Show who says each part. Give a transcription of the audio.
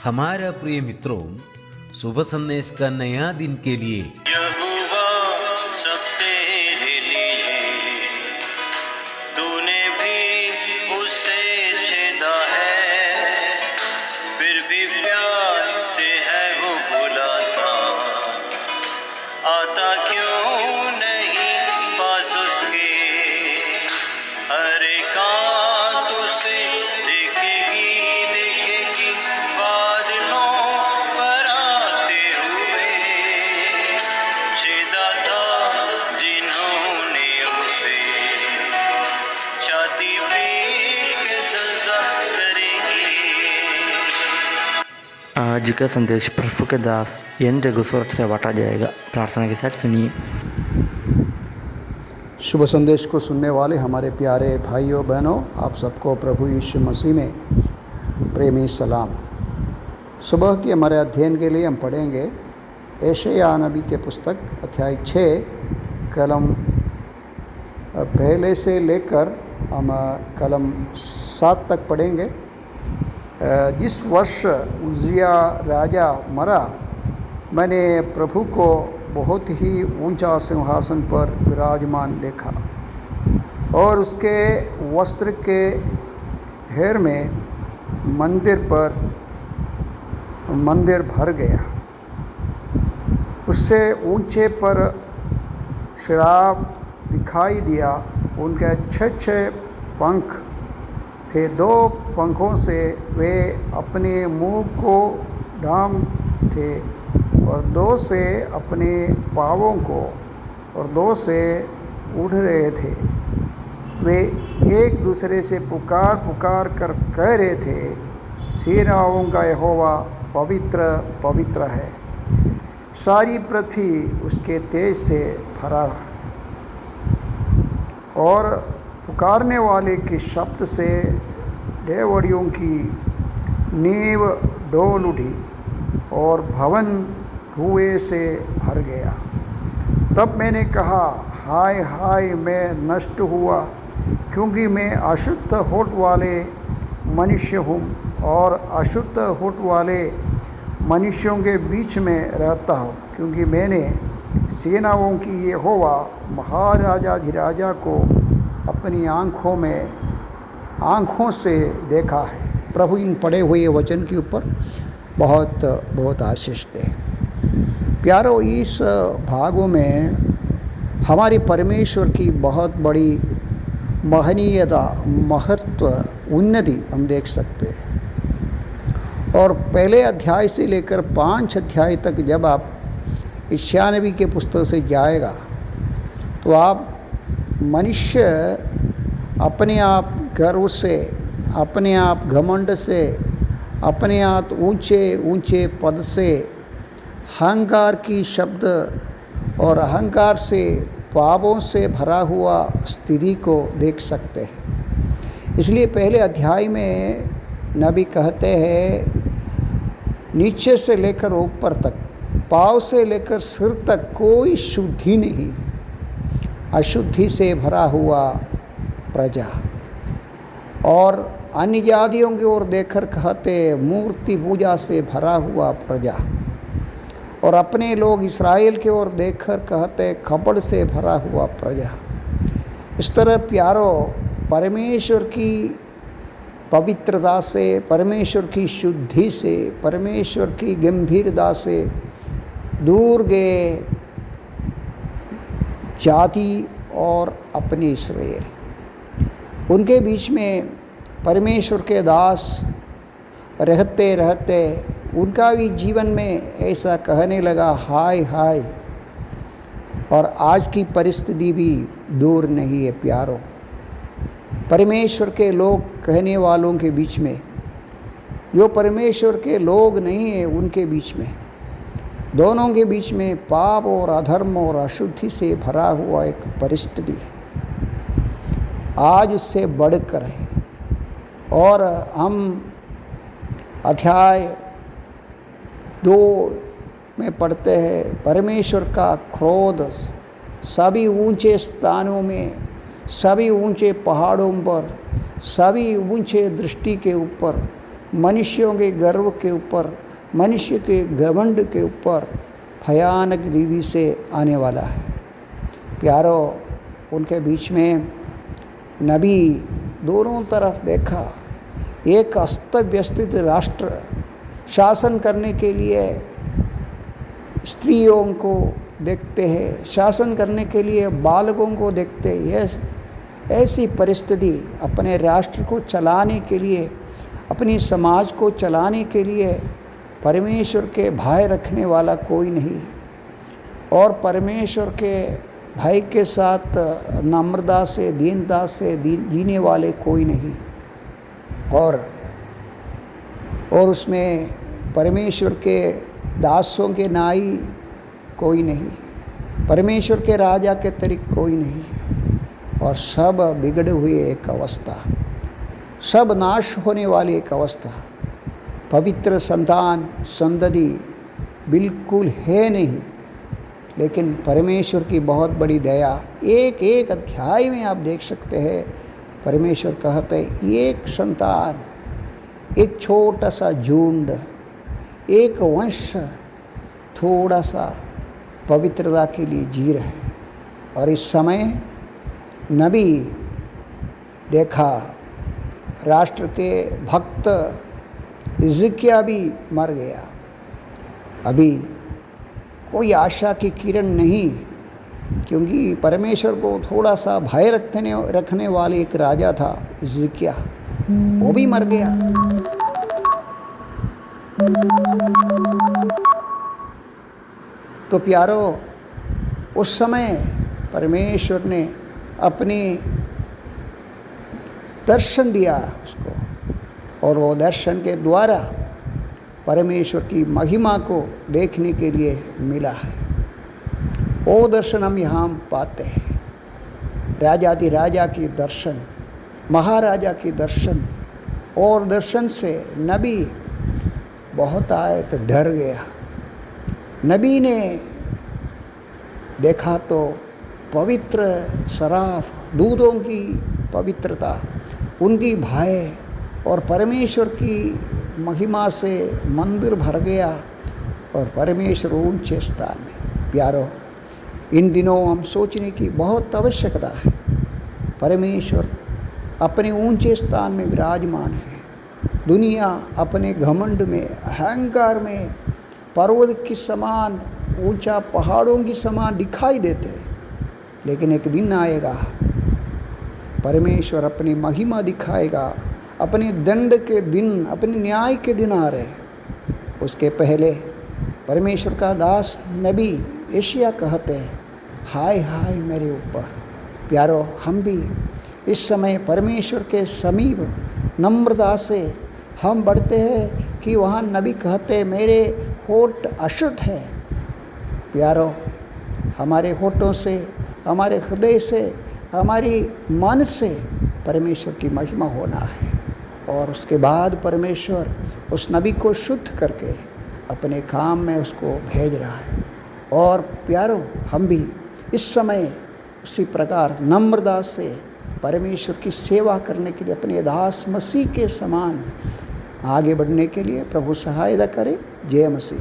Speaker 1: हमारा प्रिय मित्रों, शुभ संदेश का नया दिन के लिए
Speaker 2: यहोवा सब तेरे लिए, तूने भी उसे छेदा है, फिर भी प्यार से है वो बुलाता, आता क्यों नहीं पास उसके, हर एक आँख उसे देखेगी देखेगी बादलों पर आते हुए, छेदा था जिन्होंने उसे, छाती पीट के सजदा करेंगे।
Speaker 3: आज का संदेश प्रभु के दास एन रघुसुरट से बांटा जाएगा। प्रार्थना के साथ सुनिए।
Speaker 4: शुभ संदेश को सुनने वाले हमारे प्यारे भाइयों बहनों, आप सबको प्रभु यीशु मसीह में प्रेमी सलाम। सुबह की हमारे अध्ययन के लिए हम पढ़ेंगे यशायाह नबी के पुस्तक अध्याय 6 कलम पहले से लेकर हम कलम 7 तक पढ़ेंगे। जिस वर्ष उज्जिया राजा मरा, मैंने प्रभु को बहुत ही ऊंचा सिंहासन पर विराजमान देखा और उसके वस्त्र के घेर में मंदिर भर गया। उससे ऊंचे पर शराब दिखाई दिया। उनके 6 पंख थे। 2 पंखों से वे अपने मुंह को ढांप थे और 2 से अपने पाँवों को और 2 से उड़ रहे थे। वे एक दूसरे से पुकार पुकार कर कह रहे थे, सेनाओं का यहोवा पवित्र पवित्र है, सारी पृथ्वी उसके तेज से भरा। और पुकारने वाले के शब्द से डेवड़ियों की नींव डोल उठी और भवन धुएं से भर गया। तब मैंने कहा, हाय हाय, मैं नष्ट हुआ, क्योंकि मैं अशुद्ध होठ वाले मनुष्य हूँ और अशुद्ध होठ वाले मनुष्यों के बीच में रहता हूँ, क्योंकि मैंने सेनाओं की यहोवा महाराजाधिराजा को अपनी आँखों से देखा है। प्रभु इन पढ़े हुए वचन के ऊपर बहुत बहुत आशीष दे। प्यारो, इस भागों में हमारे परमेश्वर की बहुत बड़ी महनीयता, महत्व, उन्नति हम देख सकते हैं। और पहले अध्याय से लेकर 5 अध्याय तक जब आप यशायाह नबी के पुस्तक से जाएगा तो आप मनुष्य अपने आप गर्व से, अपने आप घमंड से, अपने आप ऊंचे ऊंचे पद से, अहंकार की शब्द और अहंकार से, पापों से भरा हुआ स्थिति को देख सकते हैं। इसलिए पहले अध्याय में नबी कहते हैं, नीचे से लेकर ऊपर तक, पाँव से लेकर सिर तक कोई शुद्धि नहीं, अशुद्धि से भरा हुआ प्रजा। और अन्य जातियों की ओर देखकर कहते, मूर्ति पूजा से भरा हुआ प्रजा। और अपने लोग इस्राएल की ओर देखकर कहते, खपड़ से भरा हुआ प्रजा। इस तरह प्यारो, परमेश्वर की पवित्रता से, परमेश्वर की शुद्धि से, परमेश्वर की गंभीरता से दूर गए जाति और अपने इस्राएल, उनके बीच में परमेश्वर के दास रहते रहते उनका भी जीवन में ऐसा कहने लगा, हाय हाय। और आज की परिस्थिति भी दूर नहीं है प्यारो। परमेश्वर के लोग कहने वालों के बीच में, जो परमेश्वर के लोग नहीं है उनके बीच में, दोनों के बीच में पाप और अधर्म और अशुद्धि से भरा हुआ एक परिस्थिति है। आज उससे बढ़कर है। और हम अध्याय 2 में पढ़ते हैं, परमेश्वर का क्रोध सभी ऊंचे स्थानों में, सभी ऊंचे पहाड़ों पर, सभी ऊंचे दृष्टि के ऊपर मनुष्यों के गर्व के ऊपर, मनुष्य के घमंड के ऊपर भयानक रीति से आने वाला है। प्यारो, उनके बीच में नबी दोनों तरफ देखा। एक अस्त व्यस्तित राष्ट्र शासन करने के लिए स्त्रियों को देखते हैं, शासन करने के लिए बालकों को देखते हैं। ऐसी परिस्थिति अपने राष्ट्र को चलाने के लिए, अपनी समाज को चलाने के लिए परमेश्वर के भय रखने वाला कोई नहीं, और परमेश्वर के भय के साथ नम्रता से, दीनता से जीने वाले कोई नहीं, और उसमें परमेश्वर के दासों के नाई कोई नहीं, परमेश्वर के राजा के तरीक कोई नहीं, और सब बिगड़े हुए एक अवस्था, सब नाश होने वाली एक अवस्था। पवित्र संतान संतति बिल्कुल है नहीं, लेकिन परमेश्वर की बहुत बड़ी दया, एक एक अध्याय में आप देख सकते हैं। परमेश्वर कहते हैं एक संतान, एक छोटा सा झुंड, एक वंश थोड़ा सा पवित्रता के लिए जी रहे। और इस समय नबी देखा राष्ट्र के भक्त हिजकिय्याह भी मर गया। अभी कोई आशा की किरण नहीं, क्योंकि परमेश्वर को थोड़ा सा भय रखने वाले एक राजा था हिजकिय्याह, वो भी मर गया। तो प्यारो, उस समय परमेश्वर ने अपने दर्शन दिया उसको, और वो दर्शन के द्वारा परमेश्वर की महिमा को देखने के लिए मिला है। वो दर्शन हम यहाँ पाते हैं, राजाधिराजा की दर्शन, महाराजा की दर्शन। और दर्शन से नबी बहुत आए तो डर गया। नबी ने देखा तो पवित्र सराफ, दूधों की पवित्रता, उनकी भय और परमेश्वर की महिमा से मंदिर भर गया, और परमेश्वर ऊंचे स्थान में। प्यारो, इन दिनों हम सोचने की बहुत आवश्यकता है। परमेश्वर अपने ऊंचे स्थान में विराजमान है। दुनिया अपने घमंड में, अहंकार में पर्वत की समान, ऊंचा पहाड़ों की समान दिखाई देते हैं, लेकिन एक दिन आएगा परमेश्वर अपनी महिमा दिखाएगा। अपने दंड के दिन, अपने न्याय के दिन आ रहे। उसके पहले परमेश्वर का दास नबी यशायाह कहते हैं, हाय हाय मेरे ऊपर। प्यारो, हम भी इस समय परमेश्वर के समीप नम्रता से हम बढ़ते हैं कि वहाँ नबी कहते हैं, मेरे होठ अशुद्ध है। प्यारो, हमारे होठों से, हमारे हृदय से, हमारी मन से परमेश्वर की महिमा होना है। और उसके बाद परमेश्वर उस नबी को शुद्ध करके अपने काम में उसको भेज रहा है। और प्यारो, हम भी इस समय उसी प्रकार नम्रता से परमेश्वर की सेवा करने के लिए, अपने दास मसीह के समान आगे बढ़ने के लिए प्रभु सहायता करे। जय मसीह।